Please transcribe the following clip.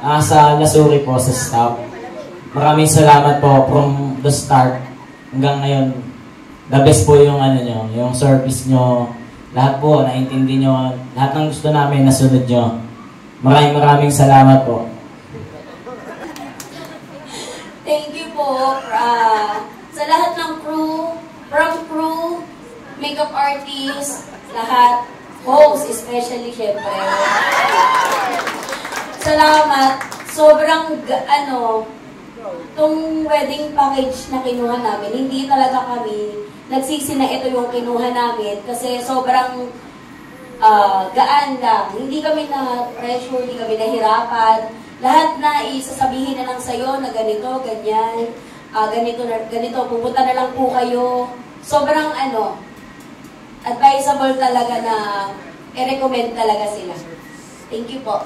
sa Lasuri po, sa staff. Maraming salamat po from the start hanggang ngayon. The best po yung ano nyo, yung service nyo. Lahat po, naintindi nyo. Lahat ng gusto namin, nasunod nyo. Maraming salamat po. Thank you po sa lahat ng crew, from crew, makeup artist, lahat, host especially, syempre. Salamat. Sobrang, itong wedding package na kinuha namin, hindi talaga kami nagsisi na ito yung kinuha namin kasi sobrang gaan lang. Hindi kami na-pressure, hindi kami nahirapan. Lahat na isasabihin na lang sa'yo na ganito, ganyan, ganito, pupunta na lang po kayo. Sobrang advisable talaga na i-recommend talaga sila. Thank you po.